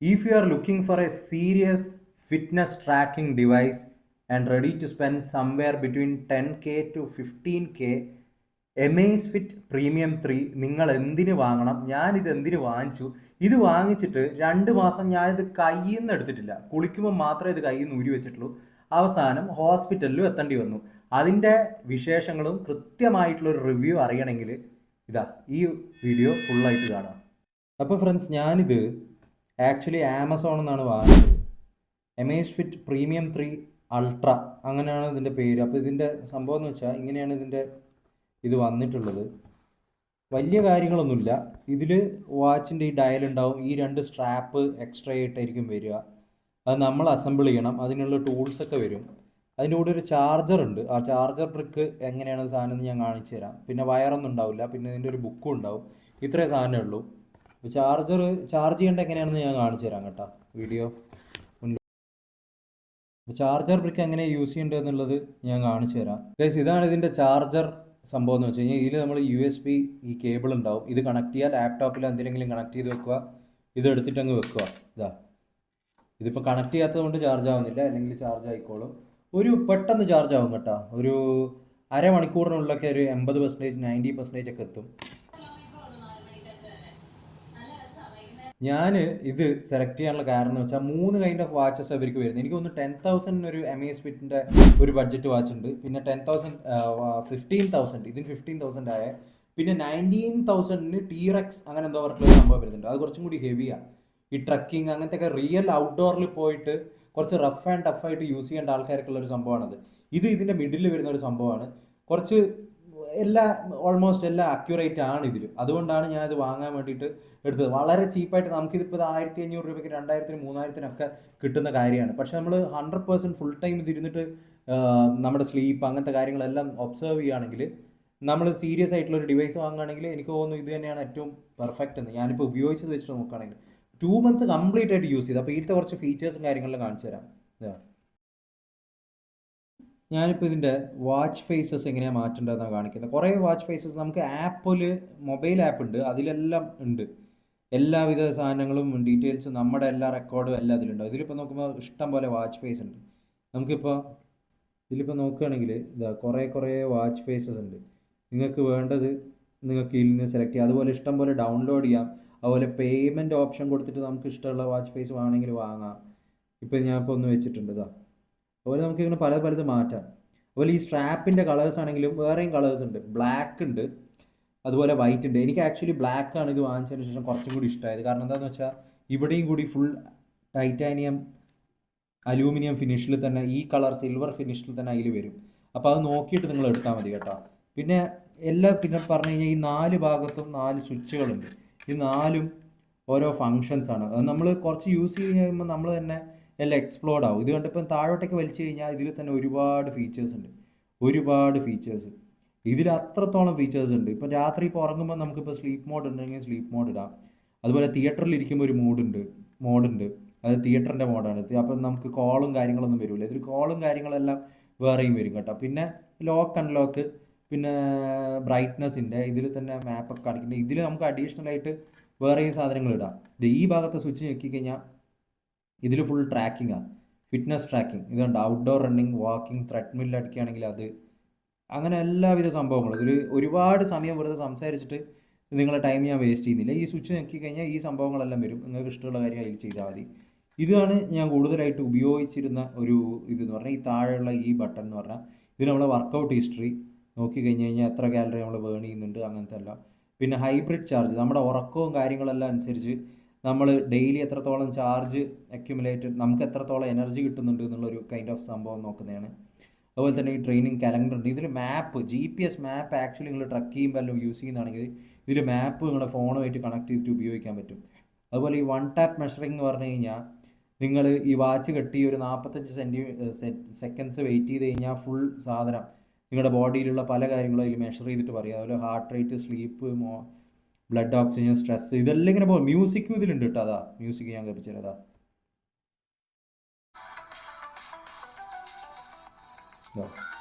If you are looking for a serious fitness tracking device and ready to spend somewhere between 10K to 15K, Amazfit Premium 3 നിങ്ങൾ എന്തിനു വാങ്ങണം? ഞാനിത് എന്തിനു വാങ്ങിച്ചു? ഇത് വാങ്ങിച്ചിട്ട് 2 മാസം ഞാനിത് കയ്യിൽ നിന്ന് എടുത്തിട്ടില്ല. കുളിക്കുമ്പോൾ മാത്രമേ ഇത് കയ്യിൽ നിന്ന് ഊരി വെച്ചിട്ടുള്ളൂ. അവസാനം ഹോസ്പിറ്റലിലും എത്തേണ്ടി വന്നു. അതിൻ്റെ വിശേഷങ്ങളും കൃത്യമായിട്ടുള്ളൊരു റിവ്യൂ അറിയണമെങ്കിൽ ഇതാ ഈ വീഡിയോ ഫുള്ളായിട്ട് കാണാം. അപ്പോൾ ഫ്രണ്ട്സ്, ഞാനിത് ആക്ച്വലി ആമസോണിൽ നിന്നാണ് വാങ്ങിയത്. Amazfit പ്രീമിയം 3 അൾട്ര അങ്ങനെയാണ് ഇതിൻ്റെ പേര്. അപ്പോൾ ഇതിൻ്റെ സംഭവം എന്ന് വെച്ചാൽ ഇങ്ങനെയാണ് ഇതിൻ്റെ ഇത് വന്നിട്ടുള്ളത്. വലിയ കാര്യങ്ങളൊന്നുമില്ല. ഇതിൽ വാച്ചിൻ്റെ ഈ ഡയൽ ഉണ്ടാവും, ഈ 2 സ്ട്രാപ്പ് എക്സ്ട്രാ ആയിട്ടായിരിക്കും വരിക. അത് നമ്മൾ അസംബിൾ ചെയ്യണം, അതിനുള്ള ടൂൾസൊക്കെ വരും. അതിൻ്റെ കൂടെ ഒരു ചാർജർ ഉണ്ട്. ആ ചാർജർ ട്രിക്ക് എങ്ങനെയാണ് സാധനം എന്ന് ഞാൻ കാണിച്ചു തരാം. പിന്നെ വയറൊന്നും ഉണ്ടാവില്ല, പിന്നെ ഇതിൻ്റെ ഒരു ബുക്കും ഉണ്ടാവും. ഇത്രേ സാധനമേ ഉള്ളൂ. ചാർജ് ചെയ്യേണ്ട എങ്ങനെയാണെന്ന് ഞാൻ കാണിച്ചു തരാം കേട്ടോ, വീഡിയോ മുന്നിൽ. ചാർജർ ബ്രിക്ക് എങ്ങനെ യൂസ് ചെയ്യേണ്ടത് എന്നുള്ളത് ഞാൻ കാണിച്ചു തരാം. ഗൈസ്, ഇതാണ് ഇതിൻ്റെ ചാർജർ സംഭവം എന്ന് വെച്ച് കഴിഞ്ഞാൽ, ഇതിൽ നമ്മൾ USB ഈ കേബിൾ ഉണ്ടാവും. ഇത് കണക്ട് ചെയ്യുക, ലാപ്ടോപ്പിൽ എന്തെങ്കിലും കണക്ട് ചെയ്ത് വെക്കുക. ഇത് എടുത്തിട്ട് അങ്ങ് വെക്കുക. ഇതിപ്പോൾ കണക്ട് ചെയ്യാത്തത് കൊണ്ട് ചാർജ് ആവുന്നില്ല, അല്ലെങ്കിൽ ചാർജ് ആയിക്കോളും. പെട്ടെന്ന് ചാർജ് ആവും കേട്ടോ. ഒരു അരമണിക്കൂറിനുള്ളിലൊക്കെ ഒരു 80%, 90% ഒക്കെ എത്തും. ഞാൻ ഇത് സെലക്ട് ചെയ്യാനുള്ള കാരണം എന്ന് വെച്ചാൽ 3 കൈൻഡ് ഓഫ് വാച്ചസ് അവർക്ക് വരുന്നത്. എനിക്ക് തോന്നുന്നു 10,000 ഒരു Amazfitൻ്റെ ഒരു ബഡ്ജറ്റ് വാച്ച് ഉണ്ട്. പിന്നെ 10,000, 15,000, ഇതിന് 15,000 ആയ. പിന്നെ 19,000 T-Rex അങ്ങനെ എന്തോ പറഞ്ഞിട്ടുള്ള സംഭവം വരുന്നുണ്ട്. അത് കുറച്ചും കൂടി ഹെവിയാണ്. ഈ ട്രക്കിങ് അങ്ങനത്തെ ഒക്കെ റിയൽ ഔട്ട്ഡോറിൽ പോയിട്ട് കുറച്ച് റഫ് ആൻഡ് ടഫായിട്ട് യൂസ് ചെയ്യേണ്ട ആൾക്കാർക്കുള്ള ഒരു സംഭവമാണത്. ഇതിൻ്റെ മിഡിൽ വരുന്ന ഒരു സംഭവമാണ്. കുറച്ച് ഓൾമോസ്റ്റ് എല്ലാം അക്യുറേറ്റ് ആണ് ഇതിൽ. അതുകൊണ്ടാണ് ഞാൻ ഇത് വാങ്ങാൻ വേണ്ടിയിട്ട് എടുത്തത്. വളരെ ചീപ്പായിട്ട് നമുക്കിതിപ്പോൾ 1,500 രൂപയ്ക്ക് 2,000-നും 3,000-നൊക്കെ കിട്ടുന്ന കാര്യമാണ്. പക്ഷെ നമ്മൾ 100% ഫുൾ ടൈം ഇതിരുന്നിട്ട് നമ്മുടെ സ്ലീപ്പ് അങ്ങനത്തെ കാര്യങ്ങളെല്ലാം ഒബ്സർവ് ചെയ്യുകയാണെങ്കിൽ, നമ്മൾ സീരിയസ് ആയിട്ടുള്ള ഒരു ഡിവൈസ് വാങ്ങുകയാണെങ്കിൽ എനിക്ക് തോന്നുന്നു ഇത് തന്നെയാണ് ഏറ്റവും പെർഫെക്റ്റ് എന്ന്. ഞാനിപ്പോൾ ഉപയോഗിച്ചത് വെച്ചിട്ട് നോക്കുകയാണെങ്കിൽ 2 months കംപ്ലീറ്റ് ആയിട്ട് യൂസ് ചെയ്ത്. അപ്പോൾ ഇതിൻ്റെ കുറച്ച് ഫീച്ചേഴ്സും കാര്യങ്ങളെല്ലാം കാണിച്ചു തരാം. ഞാനിപ്പോൾ ഇതിൻ്റെ വാച്ച് ഫേസസ് എങ്ങനെയാണ് മാറ്റേണ്ടതെന്നാണ് കാണിക്കുന്നത്. കുറേ വാച്ച് ഫേസസ് നമുക്ക് മൊബൈൽ ആപ്പ് ഉണ്ട്, അതിലെല്ലാം ഉണ്ട്. എല്ലാവിധ സാധനങ്ങളും ഡീറ്റെയിൽസും നമ്മുടെ എല്ലാ റെക്കോർഡും എല്ലാം അതിലുണ്ടാവും. ഇതിലിപ്പോൾ നോക്കുമ്പോൾ ഇഷ്ടം പോലെ വാച്ച് ഫേസ് ഉണ്ട്. ഇതിലിപ്പോൾ നോക്കുകയാണെങ്കിൽ കുറേ വാച്ച് ഫേസസ് ഉണ്ട്. നിങ്ങൾക്ക് വേണ്ടത് നിങ്ങൾക്ക് ഇതിൽ നിന്ന് സെലക്ട് ചെയ്യാം. അതുപോലെ ഇഷ്ടം പോലെ ഡൗൺലോഡ് ചെയ്യാം. അതുപോലെ പേയ്മെൻറ്റ് ഓപ്ഷൻ കൊടുത്തിട്ട് നമുക്ക് ഇഷ്ടമുള്ള വാച്ച് ഫേസ് വേണമെങ്കിൽ വാങ്ങാം. ഇപ്പോൾ ഞാനിപ്പോൾ ഒന്ന് വെച്ചിട്ടുണ്ട്. അതുപോലെ നമുക്ക് ഇങ്ങനെ പലത് മാറ്റാം. അതുപോലെ ഈ സ്ട്രാപ്പിൻ്റെ കളേഴ്സ് ആണെങ്കിലും വേറെയും കളേഴ്സ് ഉണ്ട്. ബ്ലാക്ക് ഉണ്ട്, അതുപോലെ വൈറ്റ് ഉണ്ട്. എനിക്ക് ആക്ച്വലി ബ്ലാക്ക് ആണ് ഇത് വാങ്ങിച്ചതിന് ശേഷം കുറച്ചും കൂടി ഇഷ്ടമായത്. കാരണം എന്താണെന്ന് വെച്ചാൽ ഇവിടെയും കൂടി ഫുൾ ടൈറ്റാനിയം അലൂമിനിയം ഫിനിഷിൽ തന്നെ, ഈ കളർ സിൽവർ ഫിനിഷിൽ തന്നെ അതിൽ വരും. അപ്പോൾ അത് നോക്കിയിട്ട് നിങ്ങൾ എടുത്താൽ മതി കേട്ടോ. പിന്നെ പറഞ്ഞു കഴിഞ്ഞാൽ ഈ 4 ഭാഗത്തും 4 സ്വിച്ചുകളുണ്ട്. ഈ 4ഉം ഓരോ ഫങ്ഷൻസാണ്. അത് നമ്മൾ കുറച്ച് യൂസ് ചെയ്ത് കഴിയുമ്പോൾ നമ്മൾ തന്നെ എല്ലാം എക്സ്പ്ലോർഡ് ആവും. ഇത് കണ്ടിപ്പം താഴോട്ടേക്ക് വലിച്ചു കഴിഞ്ഞാൽ ഇതിൽ തന്നെ ഒരുപാട് ഫീച്ചേഴ്സ് ഉണ്ട്. ഇതിൽ അത്രത്തോളം ഫീച്ചേഴ്സ് ഉണ്ട്. ഇപ്പം രാത്രി ഇപ്പോൾ ഉറങ്ങുമ്പോൾ നമുക്കിപ്പോൾ സ്ലീപ്പ് മോഡ് ഉണ്ടെങ്കിൽ സ്ലീപ്പ് മോഡ് ഇടാം. അതുപോലെ തിയേറ്ററിൽ ഇരിക്കുമ്പോൾ ഒരു മോഡുണ്ട്. അത് തിയേറ്ററിൻ്റെ മോഡാണ്. അപ്പം നമുക്ക് കോളും കാര്യങ്ങളൊന്നും വരില്ല. ഇതിൽ കോളും കാര്യങ്ങളെല്ലാം വേറെയും വരും കേട്ടോ. പിന്നെ ലോക്ക് അൺലോക്ക്, പിന്നെ ബ്രൈറ്റ്നസിൻ്റെ ഇതിൽ തന്നെ മാപ്പൊക്കെ കാണിക്കുന്നുണ്ട്. ഇതിൽ നമുക്ക് അഡീഷണൽ ആയിട്ട് വേറെയും സാധനങ്ങൾ ഇടാം. ഈ ഭാഗത്തെ സ്വിച്ച് ഞെക്കിക്കഴിഞ്ഞാൽ ഇതിൽ ഫുൾ ട്രാക്കിങ്ങാണ്, ഫിറ്റ്നസ് ട്രാക്കിംഗ്. ഇതുണ്ട് ഔട്ട്ഡോർ റണ്ണിങ്, വാക്കിംഗ്, ത്രെഡ്മിൽ അടിക്കുകയാണെങ്കിൽ അത്, അങ്ങനെ എല്ലാവിധ സംഭവങ്ങളും. ഇതിൽ ഒരുപാട് സമയം വെറുതെ സംസാരിച്ചിട്ട് നിങ്ങളുടെ ടൈം ഞാൻ വേസ്റ്റ് ചെയ്യുന്നില്ല. ഈ സ്വിച്ച് നോക്കിക്കഴിഞ്ഞാൽ ഈ സംഭവങ്ങളെല്ലാം വരും. നിങ്ങൾക്ക് ഇഷ്ടമുള്ള കാര്യം അതിൽ ചെയ്താൽ മതി. ഇതാണ് ഞാൻ കൂടുതലായിട്ട് ഉപയോഗിച്ചിരുന്ന ഒരു ഇതെന്ന് പറഞ്ഞാൽ ഈ താഴെയുള്ള ഈ ബട്ടൺ എന്ന് പറഞ്ഞാൽ ഇത് നമ്മളെ വർക്കൗട്ട് ഹിസ്റ്ററി നോക്കിക്കഴിഞ്ഞ് കഴിഞ്ഞാൽ എത്ര കാലറി നമ്മൾ ബേൺ ചെയ്യുന്നുണ്ട്, അങ്ങനത്തെ എല്ലാം. പിന്നെ ഹൈബ്രിഡ് ചാർജ്, നമ്മുടെ ഉറക്കവും കാര്യങ്ങളെല്ലാം അനുസരിച്ച് നമ്മൾ ഡെയിലി എത്രത്തോളം ചാർജ് അക്യുമുലേറ്റ്, നമുക്ക് എത്രത്തോളം എനർജി കിട്ടുന്നുണ്ട് എന്നുള്ളൊരു കൈൻഡ് ഓഫ് സംഭവം നോക്കുന്നതാണ്. അതുപോലെ തന്നെ ഈ ട്രെയിനിങ് കലണ്ടർ ഉണ്ട്. ഇതിൽ GPS മാപ്പ് ആക്ച്വലി നിങ്ങൾ ട്രക്ക് ചെയ്യുമ്പോൾ എല്ലാം യൂസ് ചെയ്യുന്നതാണെങ്കിൽ ഇതിൽ മാപ്പ് നിങ്ങളുടെ ഫോണുമായിട്ട് കണക്ട് ചെയ്തിട്ട് ഉപയോഗിക്കാൻ പറ്റും. അതുപോലെ ഈ 1 ടാപ്പ് മെഷറിംഗ് എന്ന് പറഞ്ഞു കഴിഞ്ഞാൽ നിങ്ങൾ ഈ വാച്ച് കെട്ടി ഒരു 45 സെക്കൻഡ്സ് വെയിറ്റ് ചെയ്ത് കഴിഞ്ഞാൽ ഫുൾ സാധനം നിങ്ങളുടെ ബോഡിയിലുള്ള പല കാര്യങ്ങളും അതിൽ മെഷർ ചെയ്തിട്ട് പറയും. അതുപോലെ heart rate, sleep, blood oxygen, stress, ഇതെല്ലാം ഇങ്ങനെ പോകും. മ്യൂസിക്കും ഇതിലുണ്ട് കേട്ടോ. മ്യൂസിക് ഞാൻ കപ്പിച്ചതാ.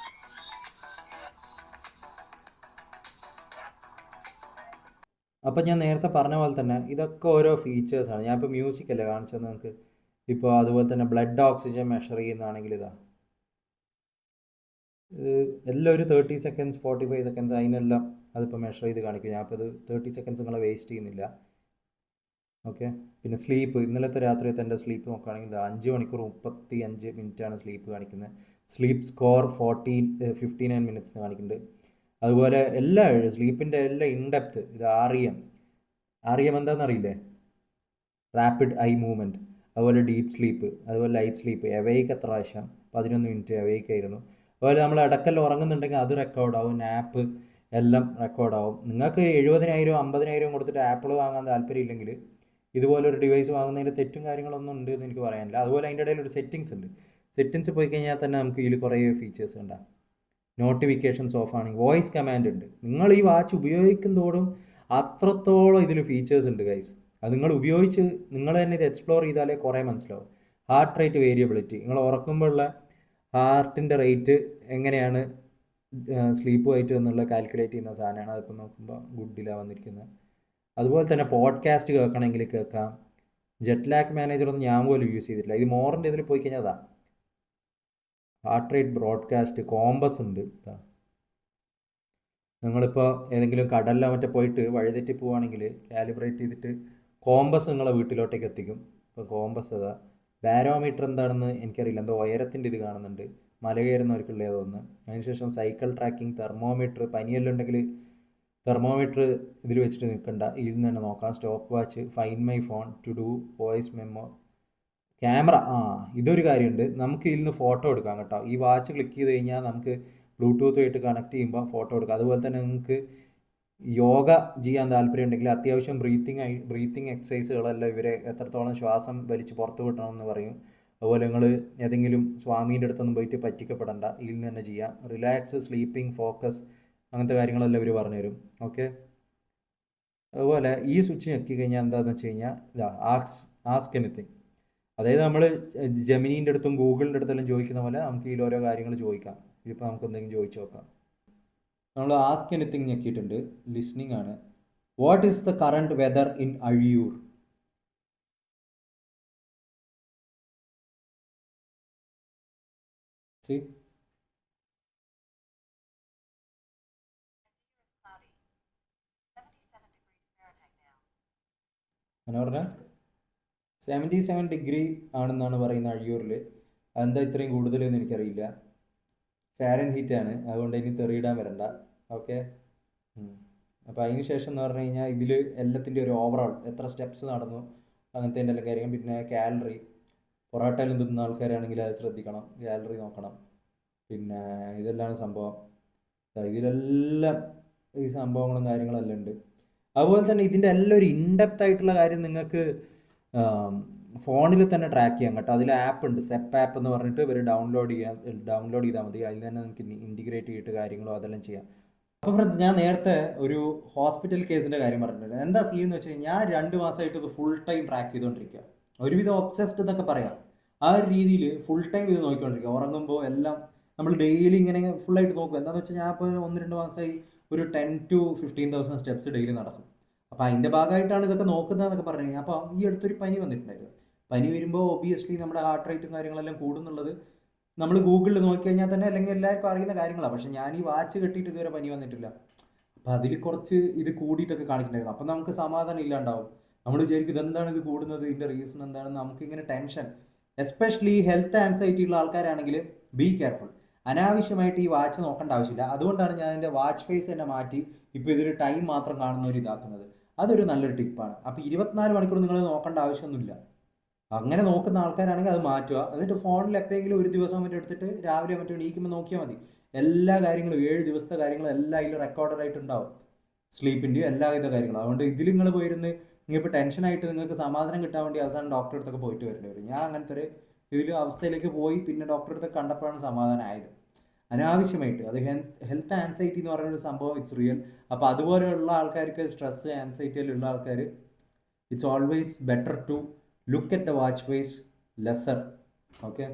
അപ്പം ഞാൻ നേരത്തെ പറഞ്ഞ പോലെ തന്നെ ഇതൊക്കെ ഓരോ ഫീച്ചേഴ്സാണ്. ഞാൻ ഇപ്പോൾ മ്യൂസിക് അല്ലേ കാണിച്ചത് നിങ്ങൾക്ക്. ഇപ്പോൾ അതുപോലെ തന്നെ ബ്ലഡ് ഓക്സിജൻ മെഷർ ചെയ്യുന്നതാണെങ്കിൽ ഇതാ, ഇത് എല്ലാം ഒരു 30 സെക്കൻഡ്സ് 45 സെക്കൻഡ്സ് അതിനെല്ലാം അതിപ്പോൾ മെഷർ ചെയ്ത് കാണിക്കും. ഞാൻ ഇപ്പോൾ ഇത് 30 സെക്കൻഡ്സ് നിങ്ങളെ വേസ്റ്റ് ചെയ്യുന്നില്ല. ഓക്കെ. പിന്നെ സ്ലീപ്പ്, ഇന്നലത്തെ രാത്രിയത്തെ എൻ്റെ സ്ലീപ്പ് നോക്കുകയാണെങ്കിൽ 5 മണിക്കൂർ 35 മിനിറ്റാണ് സ്ലീപ്പ് കാണിക്കുന്നത്. സ്ലീപ്പ് സ്കോർ 59 മിനിറ്റ്സ് കാണിക്കുന്നുണ്ട്. അതുപോലെ എല്ലാ സ്ലീപ്പിൻ്റെ എല്ലാം ഇൻഡെപ്ത്, ഇത് REM എന്താണെന്നറിയില്ലേ? Rapid eye movement. അതുപോലെ ഡീപ്പ് സ്ലീപ്പ്, അതുപോലെ ലൈറ്റ് സ്ലീപ്പ്. എവേക്ക് എത്ര പ്രാവശ്യം? 11 മിനിറ്റ് എവേക്ക് ആയിരുന്നു. അതുപോലെ നമ്മൾ ഇടയ്ക്കെല്ലാം ഉറങ്ങുന്നുണ്ടെങ്കിൽ അത് റെക്കോർഡാവും. നാപ്പ് എല്ലാം റെക്കോർഡാവും. നിങ്ങൾക്ക് 70,000 50,000 കൊടുത്തിട്ട് ആപ്പിൾ വാങ്ങാൻ താല്പര്യമില്ലെങ്കിൽ ഇതുപോലൊരു ഡിവൈസ് വാങ്ങുന്നതിൽ തെറ്റും കാര്യങ്ങളൊന്നും ഉണ്ട് എന്ന് എനിക്ക് പറയാനില്ല. അതുപോലെ അതിൻ്റെ ഇടയിൽ ഒരു സെറ്റിങ്സ് ഉണ്ട്. സെറ്റിങ്സ് പോയി കഴിഞ്ഞാൽ തന്നെ നമുക്ക് ഇതിൽ കുറേ ഫീച്ചേഴ്സ് ഉണ്ടാകും. നോട്ടിഫിക്കേഷൻസ് ഓഫ് ആണെങ്കിൽ വോയിസ് കമാൻഡ് ഉണ്ട്. നിങ്ങൾ ഈ വാച്ച് ഉപയോഗിക്കുന്നതോടും അത്രത്തോളം ഇതിൽ ഫീച്ചേഴ്സ് ഉണ്ട് ഗൈസ്. അത് നിങ്ങൾ ഉപയോഗിച്ച് നിങ്ങൾ തന്നെ ഇത് എക്സ്പ്ലോർ ചെയ്താലേ കുറേ മനസ്സിലാവും. ഹാർട്ട് റേറ്റ് വേരിയബിലിറ്റി, നിങ്ങൾ ഉറക്കുമ്പോഴുള്ള ഹാർട്ടിൻ്റെ റേറ്റ് എങ്ങനെയാണ് സ്ലീപ്പുമായിട്ട് എന്നുള്ള കാൽക്കുലേറ്റ് ചെയ്യുന്ന സാധനമാണ്. അതിപ്പോൾ നോക്കുമ്പോൾ ഗുഡിലാണ് വന്നിരിക്കുന്നത്. അതുപോലെ തന്നെ പോഡ്കാസ്റ്റ് കേൾക്കണമെങ്കിൽ കേൾക്കാം. ജെറ്റ് ലാഗ് മാനേജറൊന്നും ഞാൻ പോലും യൂസ് ചെയ്തിട്ടില്ല. ഇത് മോറിൻ്റെ ഇതിൽ പോയി കഴിഞ്ഞാൽ അതാ ഹാർട്ട് റേറ്റ് ബ്രോഡ്കാസ്റ്റ്. കോമ്പസ് ഉണ്ട്. നിങ്ങളിപ്പോൾ ഏതെങ്കിലും കടലിലോ മറ്റോ പോയിട്ട് വഴിതെറ്റി പോവുകയാണെങ്കിൽ കാലിബ്രേറ്റ് ചെയ്തിട്ട് കോമ്പസ് നിങ്ങളെ വീട്ടിലോട്ടേക്ക് എത്തിക്കും. ഇപ്പോൾ കോമ്പസ് അതാ. ബാരോമീറ്റർ എന്താണെന്ന് എനിക്കറിയില്ല, എന്തോ ഉയരത്തിൻ്റെ ഇത് കാണുന്നുണ്ട്. മല കയറുന്നവർക്കുള്ളത് തോന്നുന്നു. അതിനുശേഷം സൈക്കിൾ ട്രാക്കിംഗ്, തെർമോമീറ്റർ. പനിയെല്ലാം ഉണ്ടെങ്കിൽ തെർമോമീറ്റർ ഇതിൽ വെച്ചിട്ട് നിൽക്കണ്ട, ഇതിൽ നിന്ന് തന്നെ നോക്കാം. Stopwatch, find my phone, to do, voice memo, camera. ഇതൊരു കാര്യമുണ്ട്, നമുക്ക് ഇതിൽ നിന്ന് ഫോട്ടോ എടുക്കാം കേട്ടോ. ഈ വാച്ച് ക്ലിക്ക് ചെയ്ത് കഴിഞ്ഞാൽ നമുക്ക് ബ്ലൂടൂത്തുമായിട്ട് കണക്ട് ചെയ്യുമ്പോൾ ഫോട്ടോ എടുക്കാം. അതുപോലെ തന്നെ നിങ്ങൾക്ക് യോഗ ചെയ്യാൻ താല്പര്യം ഉണ്ടെങ്കിൽ അത്യാവശ്യം ബ്രീത്തിങ് എക്സസൈസുകളെല്ലാം ഇവരെ എത്രത്തോളം ശ്വാസം വലിച്ച് പുറത്ത് വിടണമെന്ന് പറയും. അതുപോലെ നിങ്ങൾ ഏതെങ്കിലും സ്വാമീൻ്റെ അടുത്തൊന്നും പോയിട്ട് പറ്റിക്കപ്പെടണ്ട, ഇതിൽ നിന്ന് തന്നെ ചെയ്യാം. റിലാക്സ്, സ്ലീപ്പിംഗ്, ഫോക്കസ്, അങ്ങനത്തെ കാര്യങ്ങളെല്ലാം ഇവർ പറഞ്ഞു തരും. ഓക്കെ. അതുപോലെ ഈ സ്വിച്ച് ഞെക്കി കഴിഞ്ഞാൽ എന്താണെന്ന് വെച്ച് കഴിഞ്ഞാൽ ആസ്ക് എനിത്തിങ്. അതായത് നമ്മൾ ജെമിനീൻ്റെ അടുത്തും ഗൂഗിളിൻ്റെ അടുത്തെല്ലാം ചോദിക്കുന്ന പോലെ നമുക്ക് ഇതിൽ ഓരോ കാര്യങ്ങൾ ചോദിക്കാം. ഇതിപ്പോൾ നമുക്ക് എന്തെങ്കിലും ചോദിച്ചു നോക്കാം. നമ്മൾ ആസ്ക് എനിത്തിങ് ഞെക്കിയിട്ടുണ്ട്. ലിസ്ണിംഗ് ആണ്. What is the current whether in Azhiyur? See? അങ്ങനെ പറഞ്ഞാൽ 77 ഡിഗ്രി ആണെന്നാണ് പറയുന്നത് അഴിയൂരിൽ. അതെന്താ ഇത്രയും കൂടുതലെന്ന് എനിക്കറിയില്ല. ഫാരൻ ഹീറ്റാണ്, അതുകൊണ്ട് ഇനി തെറിയിടാൻ വരണ്ട. ഓക്കെ. അപ്പോൾ അതിന് ശേഷം എന്ന് പറഞ്ഞു കഴിഞ്ഞാൽ ഇതിൽ എല്ലാത്തിൻ്റെ ഒരു ഓവറോൾ എത്ര സ്റ്റെപ്സ് നടന്നു അങ്ങനത്തെ എല്ലാം കാര്യം. പിന്നെ കാലറി, പൊറോട്ടയിലും തിന്നുന്ന ആൾക്കാരാണെങ്കിൽ അത് ശ്രദ്ധിക്കണം, കാലറി നോക്കണം. പിന്നെ ഇതെല്ലാം സംഭവം. ഇതിലെല്ലാം ഈ സംഭവങ്ങളും കാര്യങ്ങളെല്ലാം ഉണ്ട്. അതുപോലെ തന്നെ ഇതിൻ്റെ എല്ലാം ഒരു ഇൻഡെപ്ത് ആയിട്ടുള്ള കാര്യം നിങ്ങൾക്ക് ഫോണിൽ തന്നെ ട്രാക്ക് ചെയ്യാം കേട്ടോ. അതിൽ ആപ്പ് ഉണ്ട്, സെപ്പ് ആപ്പ് എന്ന് പറഞ്ഞിട്ട് ഇവർ ഡൗൺലോഡ് ചെയ്താൽ മതി. അതിൽ തന്നെ നിങ്ങൾക്ക് ഇൻറ്റിഗ്രേറ്റ് ചെയ്തിട്ട് കാര്യങ്ങളോ അതെല്ലാം ചെയ്യാം. അപ്പോൾ ഫ്രണ്ട്സ്, ഞാൻ നേരത്തെ ഒരു ഹോസ്പിറ്റൽ കേസിൻ്റെ കാര്യം പറഞ്ഞിട്ടുണ്ട്. എന്താ സീൻ എന്ന് വെച്ച് കഴിഞ്ഞാൽ ഞാൻ 2 മാസമായിട്ട് ഇത് ഫുൾ ടൈം ട്രാക്ക് ചെയ്തുകൊണ്ടിരിക്കുക. ഒരുവിധം ഒബ്സെസ്ഡ് എന്നൊക്കെ പറയാം. ആ ഒരു രീതിയിൽ ഫുൾ ടൈം ഇത് നോക്കിക്കൊണ്ടിരിക്കുക. ഉറങ്ങുമ്പോൾ എല്ലാം നമ്മൾ ഡെയിലി ഇങ്ങനെ ഫുള്ളായിട്ട് നോക്കും. എന്താണെന്ന് വെച്ചാൽ ഞാൻ ഇപ്പോൾ 1-2 മാസമായി ഒരു 10,000 to 15,000 സ്റ്റെപ്സ് ഡെയിലി നടക്കും. അപ്പോൾ അതിൻ്റെ ഭാഗമായിട്ടാണ് ഇതൊക്കെ നോക്കുന്നതെന്നൊക്കെ പറഞ്ഞു കഴിഞ്ഞാൽ. അപ്പോൾ ഈ അടുത്തൊരു പനി വന്നിട്ടുണ്ടായിരുന്നു. പനി വരുമ്പോൾ ഒബിയസ്ലി നമ്മുടെ ഹാർട്ട് റേറ്റും കാര്യങ്ങളെല്ലാം കൂടുന്നുള്ളത് നമ്മൾ ഗൂഗിളിൽ നോക്കി കഴിഞ്ഞാൽ തന്നെ അല്ലെങ്കിൽ എല്ലാവർക്കും അറിയുന്ന കാര്യങ്ങളാണ്. പക്ഷേ ഞാൻ ഈ വാച്ച് കെട്ടിയിട്ട് ഇതുവരെ പനി വന്നിട്ടില്ല. അപ്പോൾ അതിൽ കുറച്ച് ഇത് കൂടിയിട്ടൊക്കെ കാണിക്കുന്നുണ്ടായിരുന്നു. അപ്പം നമുക്ക് സമാധാനം ഇല്ലാണ്ടാവും. നമ്മൾ വിചാരിക്കും ഇതെന്താണ് ഇത് കൂടുന്നത്, ഇതിൻ്റെ റീസൺ എന്താണെന്ന്. നമുക്കിങ്ങനെ ടെൻഷൻ, എസ്പെഷ്യലി ഹെൽത്ത് ആൻസൈറ്റി ഉള്ള ആൾക്കാരാണെങ്കിൽ ബി കെയർഫുൾ. അനാവശ്യമായിട്ട് ഈ വാച്ച് നോക്കേണ്ട ആവശ്യമില്ല. അതുകൊണ്ടാണ് ഞാൻ എൻ്റെ വാച്ച് ഫേസ് തന്നെ മാറ്റി ഇപ്പോൾ ഇതൊരു ടൈം മാത്രം കാണുന്ന ഒരു ഇതാക്കുന്നത്. അതൊരു നല്ലൊരു ടിപ്പാണ്. അപ്പോൾ 24 മണിക്കൂർ നിങ്ങൾ നോക്കേണ്ട ആവശ്യമൊന്നുമില്ല. അങ്ങനെ നോക്കുന്ന ആൾക്കാരാണെങ്കിൽ അത് മാറ്റുക. എന്നിട്ട് ഫോണിൽ എപ്പോഴെങ്കിലും ഒരു ദിവസം മറ്റും എടുത്തിട്ട് രാവിലെ മറ്റും എണീക്കുമ്പോൾ നോക്കിയാൽ മതി. എല്ലാ കാര്യങ്ങളും 7 ദിവസത്തെ കാര്യങ്ങളും എല്ലാം ഇതിൽ റെക്കോർഡഡ് ആയിട്ടുണ്ടാവും. സ്ലീപ്പിൻ്റെയും എല്ലാവിധ കാര്യങ്ങളും. അതുകൊണ്ട് ഇതിൽ നിങ്ങൾ പോയിരുന്ന് ഇപ്പോൾ ടെൻഷനായിട്ട് നിങ്ങൾക്ക് സമാധാനം കിട്ടാൻ വേണ്ടി അവസാനം ഡോക്ടറെ അടുത്തൊക്കെ പോയിട്ട് വരേണ്ടി വരും. ഞാൻ അങ്ങനത്തെ ഒരു ഇതിൽ അവസ്ഥയിലേക്ക് പോയി പിന്നെ ഡോക്ടറെ അടുത്ത് കണ്ടപ്പോഴാണ് സമാധാനം ആയത്. അനാവശ്യമായിട്ട് അത് ഹെൽത്ത് ആൻസൈറ്റി എന്ന് പറയുന്നൊരു സംഭവം ഇറ്റ്സ് റിയൽ. അപ്പോൾ അതുപോലെയുള്ള ആൾക്കാർക്ക്, സ്ട്രെസ് ആൻസൈറ്റിയിലുള്ള ആൾക്കാർ, it's always better to look at the watch face lesser. Okay.